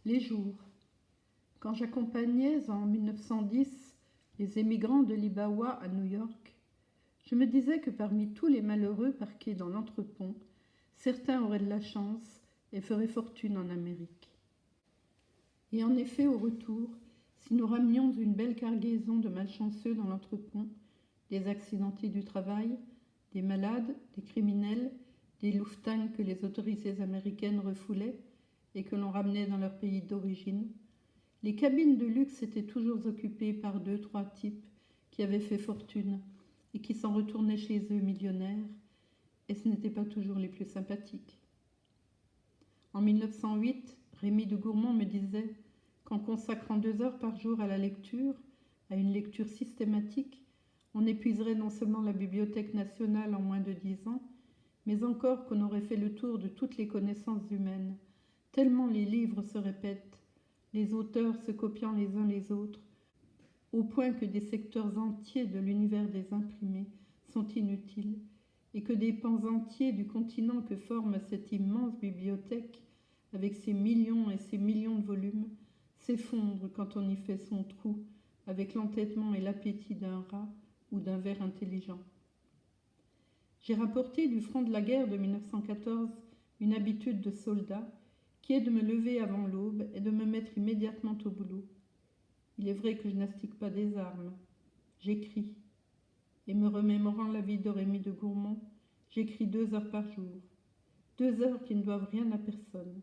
Les jours. Quand j'accompagnais en 1910 les émigrants de l'Ibawa à New York, je me disais que parmi tous les malheureux parqués dans l'entrepont, certains auraient de la chance et feraient fortune en Amérique. Et en effet, au retour, si nous ramenions une belle cargaison de malchanceux dans l'entrepont, des accidentés du travail, des malades, des criminels, des louveteins que les autorités américaines refoulaient et que l'on ramenait dans leur pays d'origine, les cabines de luxe étaient toujours occupées par 2-3 types qui avaient fait fortune et qui s'en retournaient chez eux millionnaires, et ce n'étaient pas toujours les plus sympathiques. En 1908, Rémy de Gourmont me disait qu'en consacrant 2 heures par jour à la lecture, à une lecture systématique, on épuiserait non seulement la Bibliothèque nationale en moins de 10 ans, mais encore qu'on aurait fait le tour de toutes les connaissances humaines, tellement les livres se répètent, les auteurs se copiant les uns les autres, au point que des secteurs entiers de l'univers des imprimés sont inutiles, et que des pans entiers du continent que forme cette immense bibliothèque, avec ses millions et ses millions de volumes, s'effondrent quand on y fait son trou, avec l'entêtement et l'appétit d'un rat ou d'un ver intelligent. J'ai rapporté du front de la guerre de 1914 une habitude de soldat, qui est de me lever avant l'aube et de me mettre immédiatement au boulot. Il est vrai que je n'astique pas des armes. J'écris. Et me remémorant la vie de Rémy de Gourmont, j'écris 2 heures par jour. 2 heures qui ne doivent rien à personne.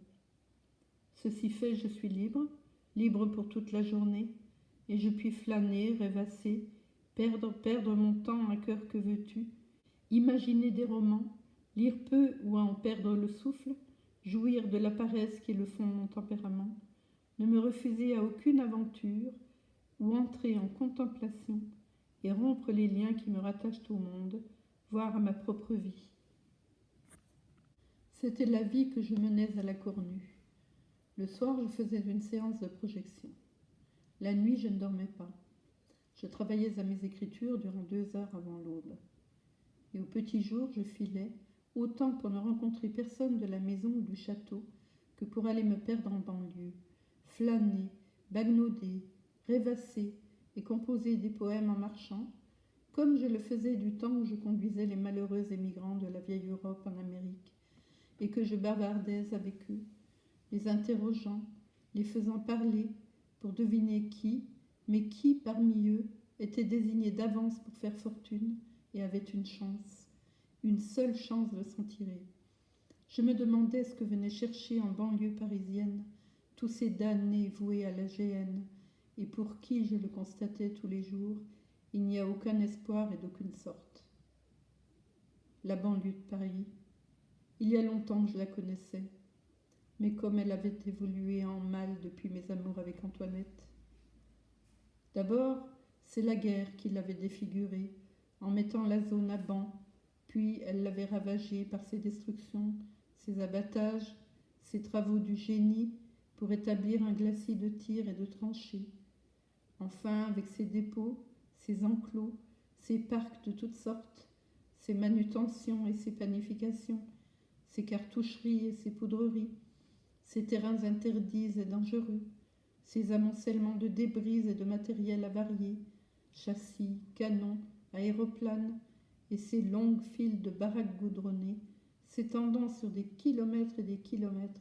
Ceci fait, je suis libre, libre pour toute la journée, et je puis flâner, rêvasser, perdre mon temps à cœur que veux-tu, imaginer des romans, lire peu ou à en perdre le souffle, jouir de la paresse qui est le fond de mon tempérament, ne me refuser à aucune aventure, ou entrer en contemplation et rompre les liens qui me rattachent au monde, voire à ma propre vie. C'était la vie que je menais à la Cornue. Le soir, je faisais une séance de projection. La nuit, je ne dormais pas. Je travaillais à mes écritures durant 2 heures avant l'aube. Et au petit jour, je filais, autant pour ne rencontrer personne de la maison ou du château que pour aller me perdre en banlieue, flâner, bagnauder, rêvasser et composer des poèmes en marchant, comme je le faisais du temps où je conduisais les malheureux émigrants de la vieille Europe en Amérique, et que je bavardais avec eux, les interrogeant, les faisant parler pour deviner qui, mais qui parmi eux était désigné d'avance pour faire fortune et avait une seule chance de s'en tirer. Je me demandais ce que venaient chercher en banlieue parisienne tous ces damnés voués à la géhenne, et pour qui, je le constatais tous les jours, il n'y a aucun espoir et d'aucune sorte. La banlieue de Paris, il y a longtemps que je la connaissais, mais comme elle avait évolué en mal depuis mes amours avec Antoinette. D'abord, c'est la guerre qui l'avait défigurée, en mettant la zone à ban, puis elle l'avait ravagée par ses destructions, ses abattages, ses travaux du génie pour établir un glacis de tirs et de tranchées. Enfin, avec ses dépôts, ses enclos, ses parcs de toutes sortes, ses manutentions et ses panifications, ses cartoucheries et ses poudreries, ses terrains interdits et dangereux, ses amoncellements de débris et de matériel avarié, châssis, canons, aéroplanes, et ses longues files de baraques goudronnées, s'étendant sur des kilomètres et des kilomètres,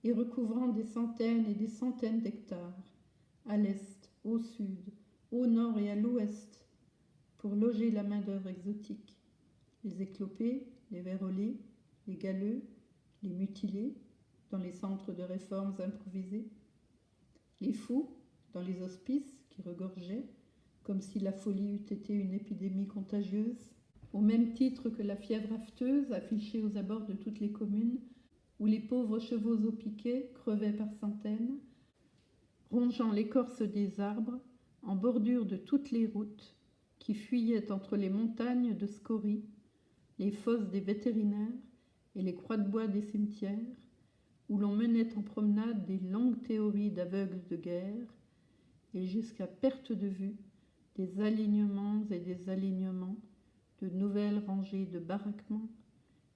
et recouvrant des centaines et des centaines d'hectares, à l'est, au sud, au nord et à l'ouest, pour loger la main-d'œuvre exotique, les éclopés, les vérolés, les galeux, les mutilés, dans les centres de réformes improvisés, les fous, dans les hospices qui regorgeaient, comme si la folie eût été une épidémie contagieuse, au même titre que la fièvre afteuse affichée aux abords de toutes les communes, où les pauvres chevaux au piquet crevaient par centaines, rongeant l'écorce des arbres, en bordure de toutes les routes, qui fuyaient entre les montagnes de scories, les fosses des vétérinaires et les croix de bois des cimetières, où l'on menait en promenade des longues théories d'aveugles de guerre, et jusqu'à perte de vue, des alignements et des alignements, de nouvelles rangées de baraquements,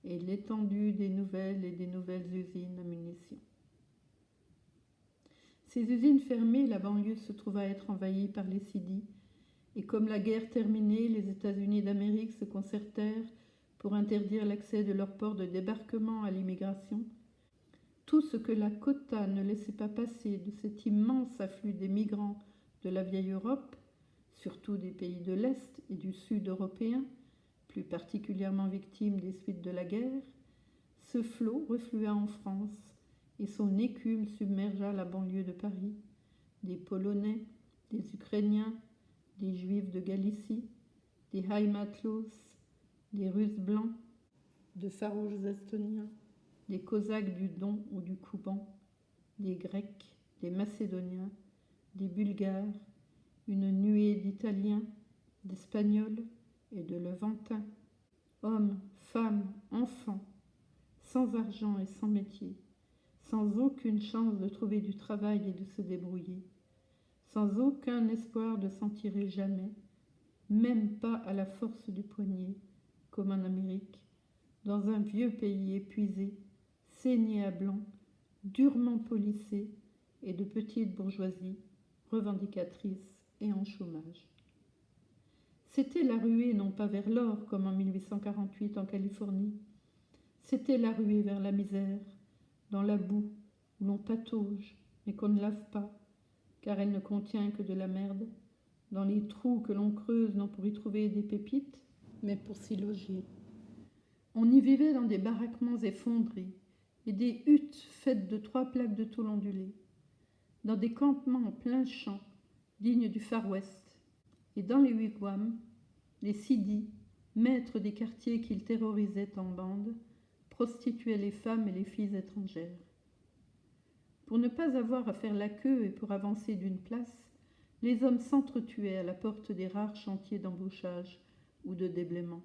et l'étendue des nouvelles et des nouvelles usines à munitions. Ces usines fermées, la banlieue se trouva être envahie par les Sidis, et comme la guerre terminée, les États-Unis d'Amérique se concertèrent pour interdire l'accès de leur port de débarquement à l'immigration. Tout ce que la quota ne laissait pas passer de cet immense afflux des migrants de la vieille Europe, surtout des pays de l'Est et du Sud européens, plus particulièrement victimes des suites de la guerre, ce flot reflua en France et son écume submergea la banlieue de Paris. Des Polonais, des Ukrainiens, des Juifs de Galicie, des Heimatlos, des Russes blancs, de farouches Estoniens, des Cosaques du Don ou du Kouban, des Grecs, des Macédoniens, des Bulgares, une nuée d'Italiens, d'Espagnols et de Levantins, hommes, femmes, enfants, sans argent et sans métier, sans aucune chance de trouver du travail et de se débrouiller, sans aucun espoir de s'en tirer jamais, même pas à la force du poignet, comme en Amérique, dans un vieux pays épuisé, saigné à blanc, durement policé et de petite bourgeoisie, revendicatrice et en chômage. C'était la ruée non pas vers l'or comme en 1848 en Californie, c'était la ruée vers la misère, dans la boue où l'on patauge mais qu'on ne lave pas, car elle ne contient que de la merde, dans les trous que l'on creuse non pour y trouver des pépites, mais pour s'y loger. On y vivait dans des baraquements effondrés et des huttes faites de 3 plaques de tôle ondulée, dans des campements en plein champ, dignes du Far West, et dans les wigwams, les Sidis, maîtres des quartiers qu'ils terrorisaient en bande, prostituaient les femmes et les filles étrangères. Pour ne pas avoir à faire la queue et pour avancer d'une place, les hommes s'entretuaient à la porte des rares chantiers d'embauchage ou de déblaiement.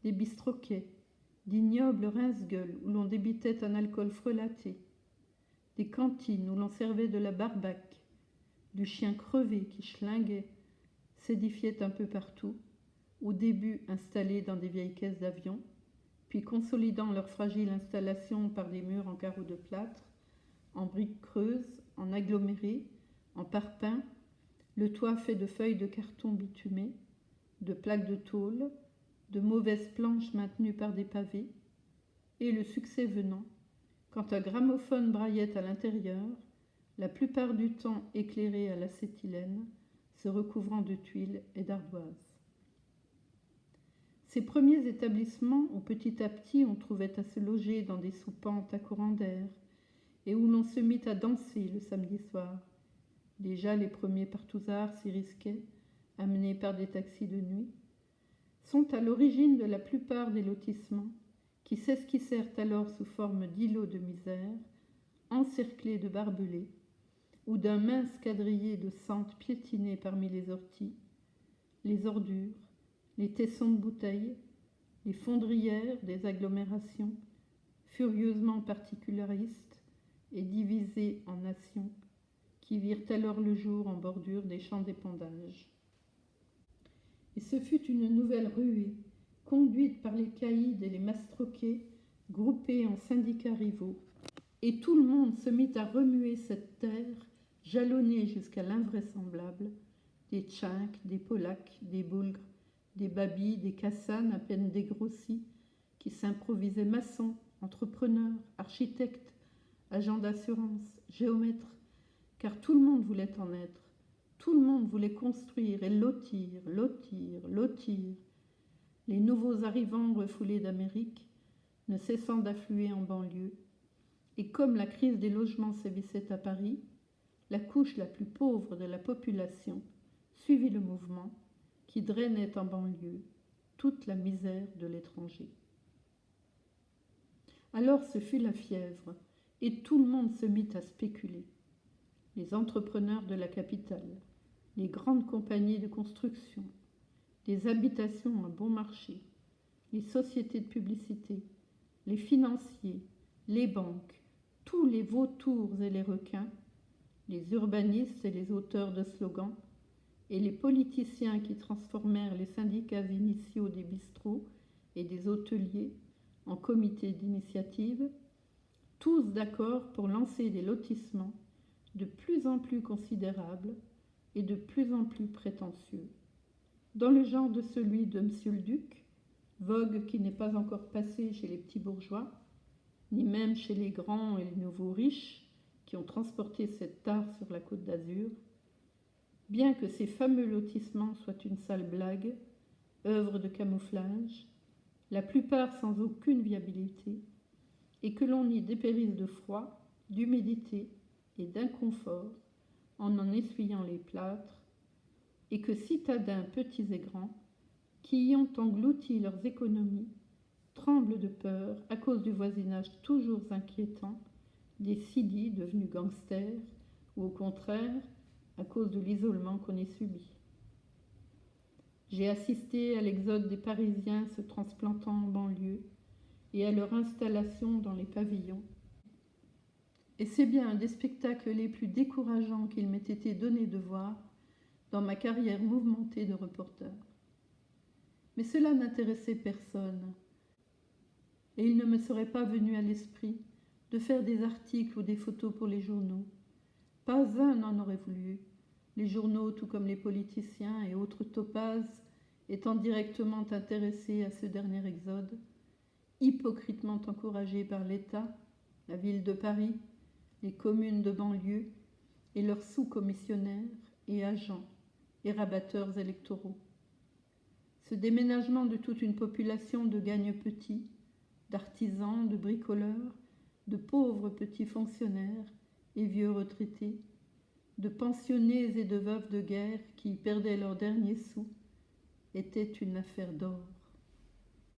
Des bistroquets, d'ignobles rince-gueules où l'on débitait un alcool frelaté, des cantines où l'on servait de la barbaque, du chien crevé qui schlinguait, s'édifiaient un peu partout, au début installés dans des vieilles caisses d'avion, puis consolidant leur fragile installation par des murs en carreaux de plâtre, en briques creuses, en agglomérés, en parpaings, le toit fait de feuilles de carton bitumées, de plaques de tôle, de mauvaises planches maintenues par des pavés, et le succès venant, quand un gramophone braillait à l'intérieur, la plupart du temps éclairé à l'acétylène, se recouvrant de tuiles et d'ardoises. Ces premiers établissements où petit à petit on trouvait à se loger dans des soupentes à courant d'air, et où l'on se mit à danser le samedi soir. Déjà les premiers partouzards s'y risquaient, amenés par des taxis de nuit, sont à l'origine de la plupart des lotissements qui s'esquissèrent alors sous forme d'îlots de misère, encerclés de barbelés, ou d'un mince quadrillé de sentes piétinées parmi les orties, les ordures, les tessons de bouteilles, les fondrières des agglomérations, furieusement particularistes et divisées en nations, qui virent alors le jour en bordure des champs d'épandage. Et ce fut une nouvelle ruée, conduite par les caïds et les mastroquets, groupés en syndicats rivaux. Et tout le monde se mit à remuer cette terre, jalonnée jusqu'à l'invraisemblable, des Tchinques, des Polacs, des Boulgres, des Babis, des Kassanes à peine dégrossis, qui s'improvisaient maçons, entrepreneurs, architectes, agents d'assurance, géomètres, car tout le monde voulait en être, tout le monde voulait construire et lotir. Les nouveaux arrivants refoulés d'Amérique, ne cessant d'affluer en banlieue, et comme la crise des logements sévissait à Paris, la couche la plus pauvre de la population suivit le mouvement qui drainait en banlieue toute la misère de l'étranger. Alors ce fut la fièvre, et tout le monde se mit à spéculer. Les entrepreneurs de la capitale, les grandes compagnies de construction, les habitations à bon marché, les sociétés de publicité, les financiers, les banques, tous les vautours et les requins, les urbanistes et les auteurs de slogans, et les politiciens qui transformèrent les syndicats initiaux des bistrots et des hôteliers en comités d'initiative, tous d'accord pour lancer des lotissements de plus en plus considérable et de plus en plus prétentieux, dans le genre de celui de Monsieur le Duc, vogue qui n'est pas encore passé chez les petits bourgeois, ni même chez les grands et les nouveaux riches qui ont transporté cet art sur la côte d'Azur, bien que ces fameux lotissements soient une sale blague, œuvre de camouflage, la plupart sans aucune viabilité, et que l'on y dépérisse de froid, d'humidité et d'inconfort en essuyant les plâtres, et que citadins petits et grands, qui y ont englouti leurs économies, tremblent de peur à cause du voisinage toujours inquiétant des sidis devenus gangsters, ou au contraire, à cause de l'isolement qu'on y subit. J'ai assisté à l'exode des Parisiens se transplantant en banlieue et à leur installation dans les pavillons. Et c'est bien un des spectacles les plus décourageants qu'il m'ait été donné de voir dans ma carrière mouvementée de reporter. Mais cela n'intéressait personne, et il ne me serait pas venu à l'esprit de faire des articles ou des photos pour les journaux. Pas un n'en aurait voulu, les journaux tout comme les politiciens et autres topazes étant directement intéressés à ce dernier exode, hypocritement encouragés par l'État, la ville de Paris, les communes de banlieue et leurs sous-commissionnaires et agents et rabatteurs électoraux. Ce déménagement de toute une population de gagne-petits, d'artisans, de bricoleurs, de pauvres petits fonctionnaires et vieux retraités, de pensionnés et de veuves de guerre qui perdaient leurs derniers sous, était une affaire d'or.